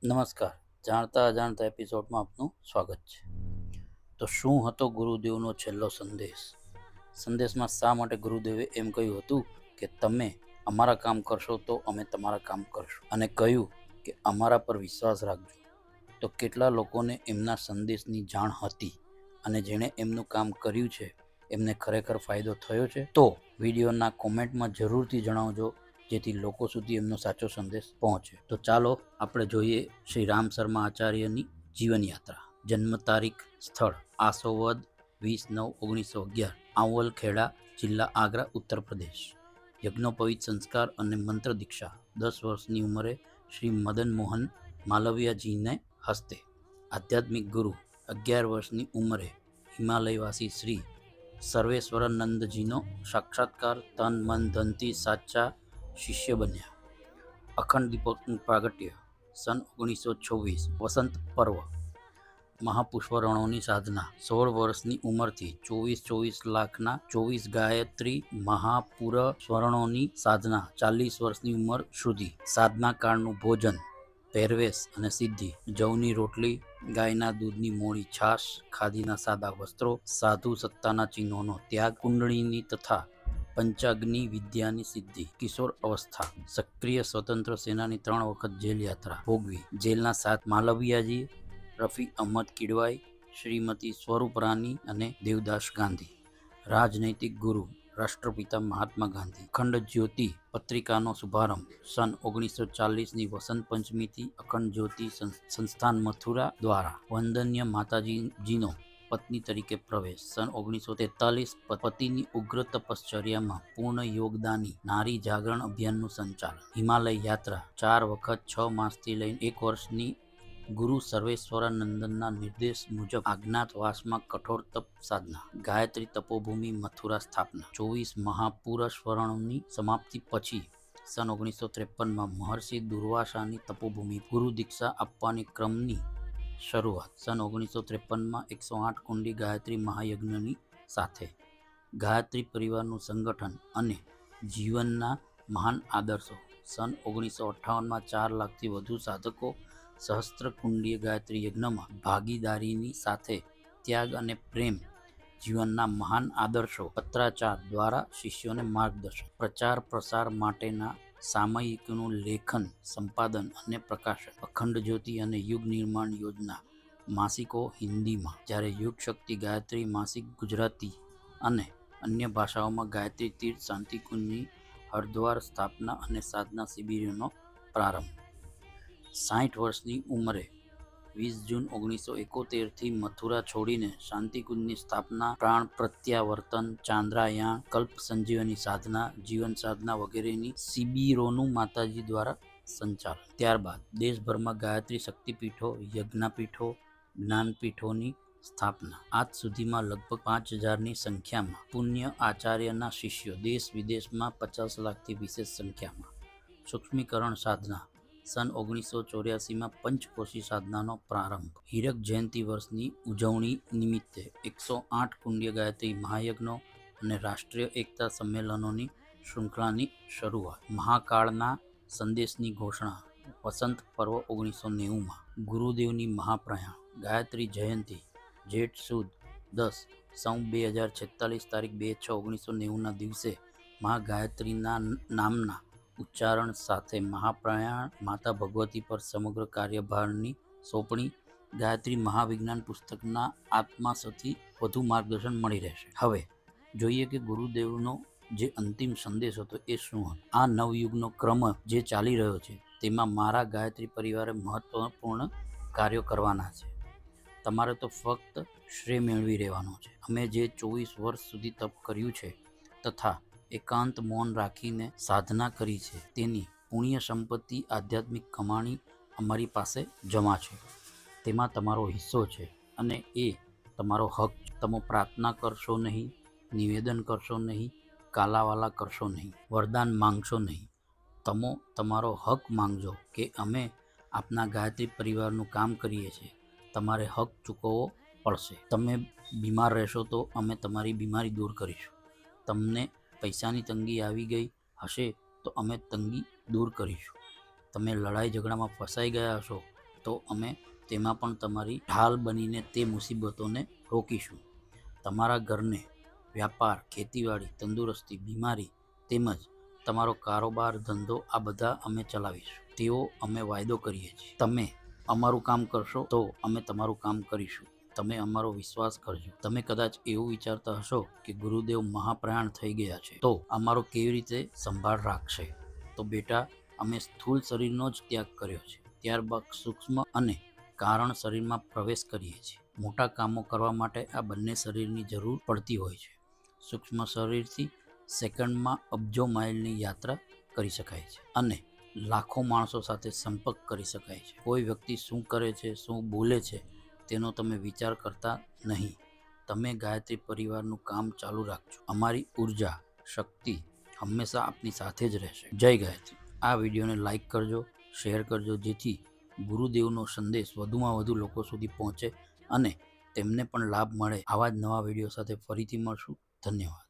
નમસ્કાર. જાણતા અજાણતા એપિસોડમાં આપનું સ્વાગત છે. તો શું હતો ગુરુદેવનો છેલ્લો સંદેશ? સંદેશમાં શા માટે ગુરુદેવે એમ કહ્યું હતું કે તમે અમારા કામ કરશો તો અમે તમારા કામ કરશું, અને કહ્યું કે અમારા પર વિશ્વાસ રાખજો? તો કેટલા લોકોને એમના સંદેશની જાણ હતી અને જેણે એમનું કામ કર્યું છે એમને ખરેખર ફાયદો થયો છે? તો વિડીયોના કોમેન્ટમાં જરૂરથી જણાવજો, જેથી લોકો સુધી એમનો સાચો સંદેશ પહોંચે. તો ચાલો આપણે જોઈએ શ્રી રામ શર્મા આચાર્યની જીવનયાત્રા. જન્મ તારીખ, સ્થળ આસોવદ 20/9/1911, આંવલખેડા જિલ્લા, આગ્રા, ઉત્તર પ્રદેશ. યજ્ઞોપવિત સંસ્કાર અને મંત્ર દીક્ષા 10 વર્ષની ઉંમરે શ્રી મદન મોહન માલવીયાજીને હસ્તે. આધ્યાત્મિક ગુરુ 11 વર્ષની ઉંમરે હિમાલયવાસી શ્રી સર્વેશ્વરાનંદજીનો સાક્ષાત્કાર, તન મન ધનથી સાચા શિષ્ય બન્યા. અખંડ દીપકનું પ્રાગટ્ય સન 1926, વસંત પર્વ. મહાપુષ્પરણોની સાધના 16 વર્ષની ઉંમરથી 24 લાખના 24 ગાયત્રી મહાપુર સ્વરણોની સાધના 40 વર્ષની ઉંમર સુધી. સાધના કાળનું ભોજન, પહેરવેશ અને સિદ્ધિ: જવની રોટલી, ગાયના દૂધની મોળી છાશ, ખાદીના સાદા વસ્ત્રો, સાધુ સત્તાના ચિહ્નોનો ત્યાગ, કુંડળીની તથા પંચાગ્નિ વિદ્યાની સિદ્ધિ. કિશોર અવસ્થા. સક્રિય સ્વતંત્ર સેનાની 3 વખત જેલ યાત્રા ભોગવી. જેલના 7 માલવીયાજી, રફી અહમદ કિડવાઈ, શ્રીમતી સ્વરૂપ રાની અને દેવદાસ ગાંધી. રાજનૈતિક ગુરુ રાષ્ટ્રપિતા મહાત્મા ગાંધી. અખંડ જ્યોતિ પત્રિકાનો શુભારંભ સન 1940ની વસંત પંચમીથી અખંડ જ્યોતિ સંસ્થાન મથુરા દ્વારા. વંદન્ય માતાજીનો પત્ની તરીકે પ્રવેશ સન 1943. પતિની ઉગ્ર તપશ્ચર્યામાં પૂર્ણ યોગદાની નારી જાગરણ અભિયાનનું સંચાલન. હિમાલય યાત્રા 4 વખત 6 માસથી લઈને 1 વર્ષની. ગુરુ સર્વેશ્વરાનંદના નિર્દેશ મુજબ આજ્ઞાતવાસમાં કઠોર તપ સાધના. ગાયત્રી તપોભૂમિ મથુરા સ્થાપના. 24 મહાપુરસ્વરણોની સમાપ્તિ પછી સન 1953માં મહર્ષિ દુર્વાસાની તપોભૂમિ ગુરુ દીક્ષા આપવાની ક્રમની શરૂઆત. સન 1953માં 108 કુંડી ગાયત્રી મહાયજ્ઞની સાથે. ગાયત્રી પરિવારનું સંગઠન અને જીવનના મહાન આદર્શો. સન 1958માં 4 લાખથી વધુ સાધકો સહસ્ત્ર કુંડીય ગાયત્રી યજ્ઞમાં ભાગીદારીની સાથે. ત્યાગ અને પ્રેમ જીવનના મહાન આદર્શો પત્રાચાર દ્વારા શિષ્યોને માર્ગદર્શન. પ્રચાર પ્રસાર માટેના સામયિકનું લેખન, સંપાદન અને પ્રકાશન. અખંડ જ્યોતિ અને યુગ નિર્માણ યોજના માસિકો હિન્દીમાં, જ્યારે યુગ શક્તિ ગાયત્રી માસિક ગુજરાતી અને અન્ય ભાષાઓમાં. ગાયત્રી તીર્થ શાંતિકુંજની હરદ્વાર સ્થાપના અને સાધના શિબિરોનો પ્રારંભ. 60 વર્ષની ઉંમરે 20 જૂન 1971થી મથુરા છોડીને શાંતિકુંજની સ્થાપના, પ્રાણ પ્રત્યાવર્તન, ચાંદ્રાયાણ, કલ્પ સંજીવની સાધના, જીવન સાધના વગેરેની શિબિરોનું માતાજી દ્વારા સંચાલન. ત્યારબાદ દેશભરમાં ગાયત્રી શક્તિપીઠો, યજ્ઞાપીઠો, જ્ઞાનપીઠોની સ્થાપના. આજ સુધીમાં લગભગ 5000ની સંખ્યામાં પુણ્ય આચાર્યના શિષ્યો. દેશ વિદેશમાં 50 લાખથી વિશેષ સંખ્યામાં. સૂક્ષ્મીકરણ સાધના સન 1984માં પંચકોશી સાધનાનો પ્રારંભ. હીરક જયંતિ વર્ષની ઉજવણી નિમિત્તે 108 કુંડીય ગાયત્રી મહાયજ્ઞો અને રાષ્ટ્રીય એકતા સંમેલનોની શૃંખલાની શરૂઆત. મહાકાળના સંદેશની ઘોષણા વસંત પર્વ 1990માં. ગુરુદેવની મહાપ્રયાણ. ગાયત્રી જયંતિ જેઠ સુદ 10 સં 2046 તારીખ 2/6/1990ના દિવસે મહાગાયત્રીના નામના ઉચ્ચારણ સાથે મહાપ્રયાણ. માતા ભગવતી પર સમગ્ર કાર્યભારની સોંપણી. ગાયત્રી મહાવિજ્ઞાન પુસ્તકના આત્માથી વધુ માર્ગદર્શન મળી રહેશે. હવે જોઈએ કે ગુરુદેવનો જે અંતિમ સંદેશ હતો એ શું હતો. આ નવયુગનો ક્રમ જે ચાલી રહ્યો છે તેમાં મારા ગાયત્રી પરિવારે મહત્વપૂર્ણ કાર્યો કરવાના છે. તમારે તો ફક્ત શ્રેય મેળવી રહેવાનો છે. અમે જે 24 વર્ષ સુધી તપ કર્યું છે તથા એકાંત મૌન રાખીને સાધના કરી છે તેની પુણ્ય સંપત્તિ, આધ્યાત્મિક કમાણી અમારી પાસે જમા છે. તેમાં તમારો હિસ્સો છે અને એ તમારો હક છે. તમે પ્રાર્થના કરશો નહીં, નિવેદન કરશો નહીં, કાલાવાલા કરશો નહીં, વરદાન માંગશો નહીં. તમે તમારો હક માંગજો કે અમે આપના ગાયત્રી પરિવારનું કામ કરીએ છીએ. તમારે હક ચૂકવવો પડશે. તમે બીમાર રહેશો તો અમે તમારી બીમારી દૂર કરીશું. તમને પૈસાની તંગી આવી ગઈ હશે તો અમે તંગી દૂર કરીશું. તમે લડાઈ ઝઘડામાં ફસાઈ ગયા હશો તો અમે તેમાં પણ તમારી ઢાલ બનીને તે મુસીબતોને રોકીશું. તમારા ઘરને, વ્યાપાર, ખેતીવાડી, તંદુરસ્તી, બીમારી તેમજ તમારો કારોબાર, ધંધો આ બધા અમે ચલાવીશું. તેવો અમે વાયદો કરીએ છીએ. તમે અમારું કામ કરશો તો અમે તમારું કામ કરીશું. તમે અમારો વિશ્વાસ કરજો. તમે કદાચ એવું વિચારતા હશો કે ગુરુદેવ મહાપ્રયાણ થઈ ગયા છે તો અમારો કેવી રીતે સંભાળ રાખશે? તો બેટા, અમે સ્થૂળ શરીરનો જ ત્યાગ કર્યો છે, ત્યારબાદ સૂક્ષ્મ અને કારણ શરીરમાં પ્રવેશ કરીએ છીએ. મોટા કામો કરવા માટે આ બંને શરીરની જરૂર પડતી હોય છે. સૂક્ષ્મ શરીરથી સેકન્ડમાં અબજો માઇલની યાત્રા કરી શકાય છે અને લાખો માણસો સાથે સંપર્ક કરી શકાય છે. કોઈ વ્યક્તિ શું કરે છે, શું બોલે છે તેનો તમે વિચાર કરતા નહીં. તમે ગાયત્રી પરિવારનું કામ ચાલુ રાખજો. અમારી ઉર્જા, શક્તિ હંમેશા આપની સાથે જ રહેશે. જય ગાયત્રી. આ વિડીયોને લાઈક કરજો, શેર કરજો, જેથી ગુરુદેવનો સંદેશ વધુમાં વધુ લોકો સુધી પહોંચે અને તેમને પણ લાભ મળે. આવા જ નવા વિડીયો સાથે ફરીથી મળશું. ધન્યવાદ.